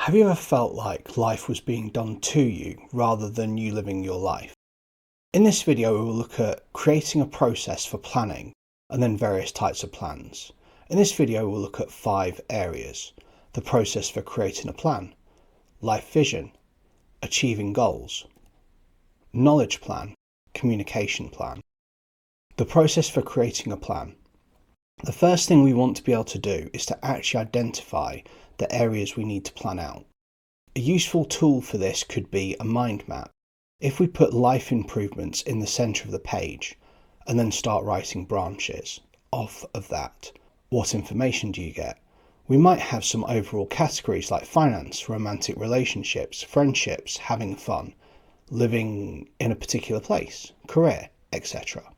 Have you ever felt like life was being done to you rather than you living your life? In this video, we will look at creating a process for planning and then various types of plans. In this video, we'll look at 5 areas: the process for creating a plan, life vision, achieving goals, knowledge plan, communication plan. The process for creating a plan. The first thing we want to be able to do is to actually identify the areas we need to plan out. A useful tool for this could be a mind map. If we put life improvements in the centre of the page and then start writing branches off of that, what information do you get? We might have some overall categories like finance, romantic relationships, friendships, having fun, living in a particular place, career, etc.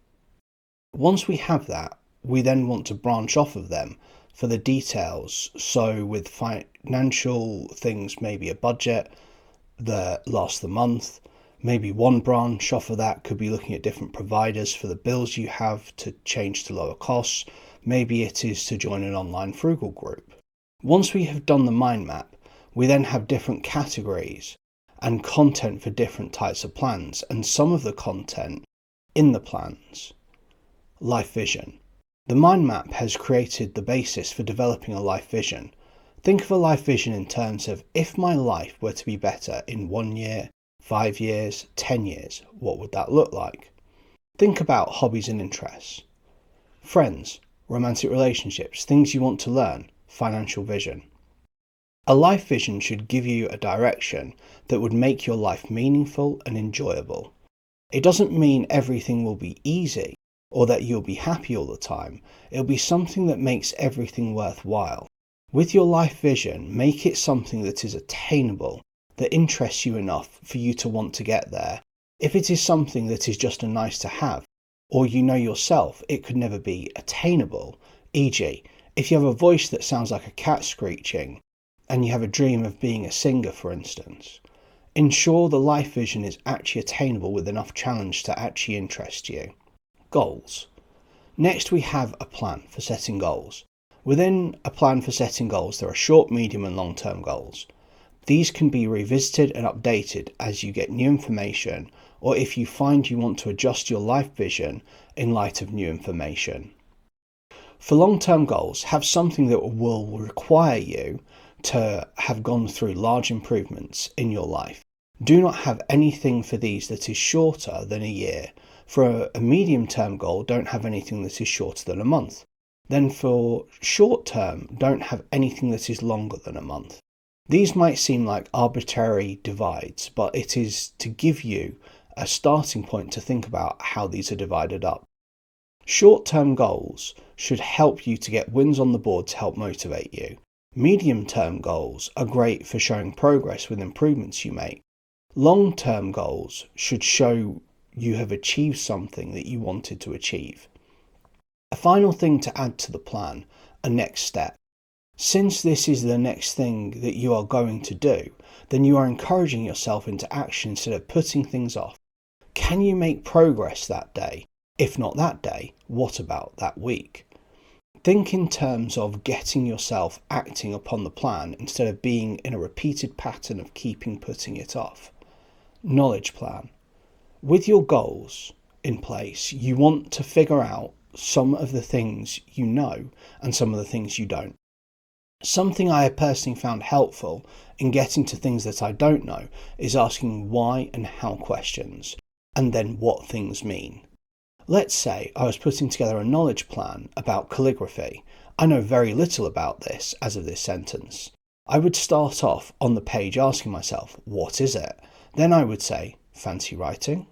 Once we have that, we then want to branch off of them for the details. So with financial things, maybe a budget that lasts the month. Maybe one branch off of that could be looking at different providers for the bills you have to change to lower costs. Maybe it is to join an online frugal group. Once we have done the mind map, we then have different categories and content for different types of plans, and some of the content in the plans. Life vision. The mind map has created the basis for developing a life vision. Think of a life vision in terms of, if my life were to be better in 1 year, 5 years, 10 years, what would that look like? Think about hobbies and interests. Friends, romantic relationships, things you want to learn, financial vision. A life vision should give you a direction that would make your life meaningful and enjoyable. It doesn't mean everything will be easy or that you'll be happy all the time. It'll be something that makes everything worthwhile. With your life vision, make it something that is attainable, that interests you enough for you to want to get there. If it is something that is just a nice to have, or you know yourself it could never be attainable, e.g., if you have a voice that sounds like a cat screeching, and you have a dream of being a singer, for instance, ensure the life vision is actually attainable with enough challenge to actually interest you. Goals. Next, we have a plan for setting goals. Within a plan for setting goals, there are short, medium and long-term goals. These can be revisited and updated as you get new information, or if you find you want to adjust your life vision in light of new information. For long-term goals, have something that will require you to have gone through large improvements in your life. Do not have anything for these that is shorter than a year. For a medium-term goal, don't have anything that is shorter than a month. Then for short-term, don't have anything that is longer than a month. These might seem like arbitrary divides, but it is to give you a starting point to think about how these are divided up. Short-term goals should help you to get wins on the board to help motivate you. Medium-term goals are great for showing progress with improvements you make. Long-term goals should show you have achieved something that you wanted to achieve. A final thing to add to the plan, a next step. Since this is the next thing that you are going to do, then you are encouraging yourself into action instead of putting things off. Can you make progress that day? If not that day, what about that week? Think in terms of getting yourself acting upon the plan instead of being in a repeated pattern of putting it off. Knowledge plan. With your goals in place, you want to figure out some of the things you know and some of the things you don't. Something I have personally found helpful in getting to things that I don't know is asking why and how questions, and then what things mean. Let's say I was putting together a knowledge plan about calligraphy. I know very little about this as of this sentence. I would start off on the page asking myself, what is it? Then I would say, fancy writing?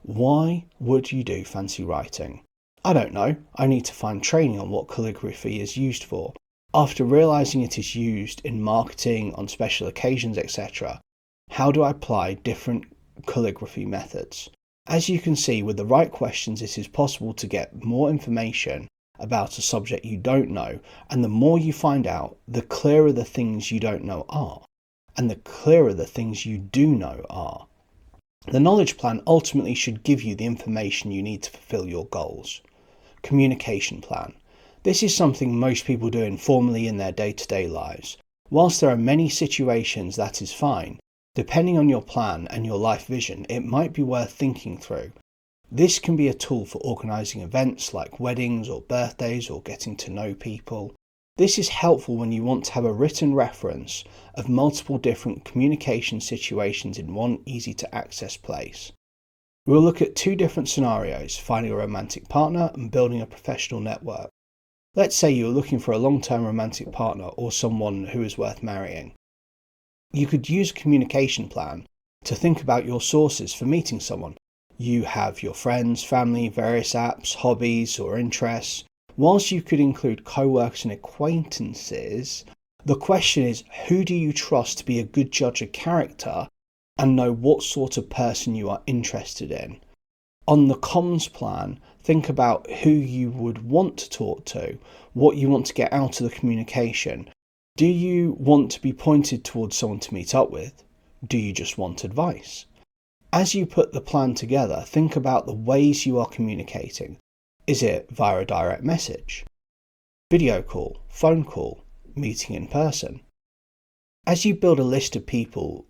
Why would you do fancy writing? I don't know. I need to find training on what calligraphy is used for. After realizing it is used in marketing, on special occasions, etc., how do I apply different calligraphy methods? As you can see, with the right questions, it is possible to get more information about a subject you don't know, and the more you find out, the clearer the things you don't know are, and the clearer the things you do know are. The knowledge plan ultimately should give you the information you need to fulfill your goals. Communication plan. This is something most people do informally in their day-to-day lives. Whilst there are many situations that is fine, depending on your plan and your life vision, it might be worth thinking through. This can be a tool for organising events like weddings or birthdays or getting to know people. This is helpful when you want to have a written reference of multiple different communication situations in one easy to access place. We'll look at two different scenarios, finding a romantic partner and building a professional network. Let's say you're looking for a long-term romantic partner or someone who is worth marrying. You could use a communication plan to think about your sources for meeting someone. You have your friends, family, various apps, hobbies or interests. Whilst you could include co-workers and acquaintances, the question is, who do you trust to be a good judge of character and know what sort of person you are interested in? On the comms plan, think about who you would want to talk to, what you want to get out of the communication. Do you want to be pointed towards someone to meet up with? Do you just want advice? As you put the plan together, think about the ways you are communicating. Is it via a direct message, video call, phone call, meeting in person? As you build a list of people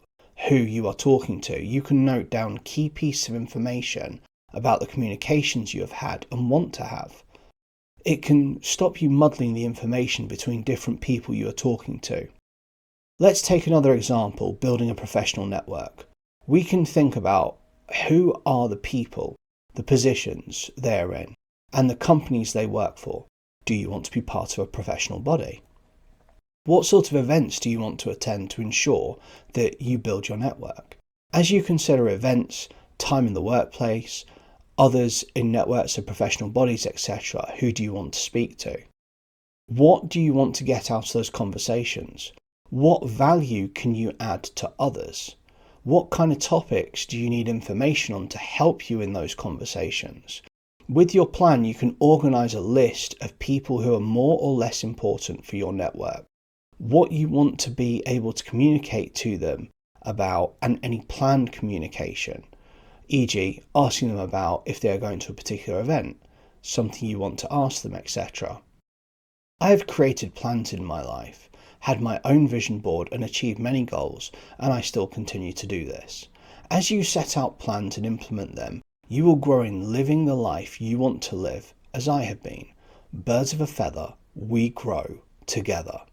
who you are talking to, you can note down key pieces of information about the communications you have had and want to have. It can stop you muddling the information between different people you are talking to. Let's take another example, building a professional network. We can think about who are the people, the positions they're in, and the companies they work for. Do you want to be part of a professional body? What sort of events do you want to attend to ensure that you build your network? As you consider events, time in the workplace, others in networks of professional bodies, etc., who do you want to speak to? What do you want to get out of those conversations? What value can you add to others? What kind of topics do you need information on to help you in those conversations? With your plan, you can organise a list of people who are more or less important for your network, what you want to be able to communicate to them about, and any planned communication, e.g. asking them about if they are going to a particular event, something you want to ask them, etc. I have created plans in my life, had my own vision board and achieved many goals, and I still continue to do this. As you set out plans and implement them, you will grow in living the life you want to live, as I have been. Birds of a feather, we grow together.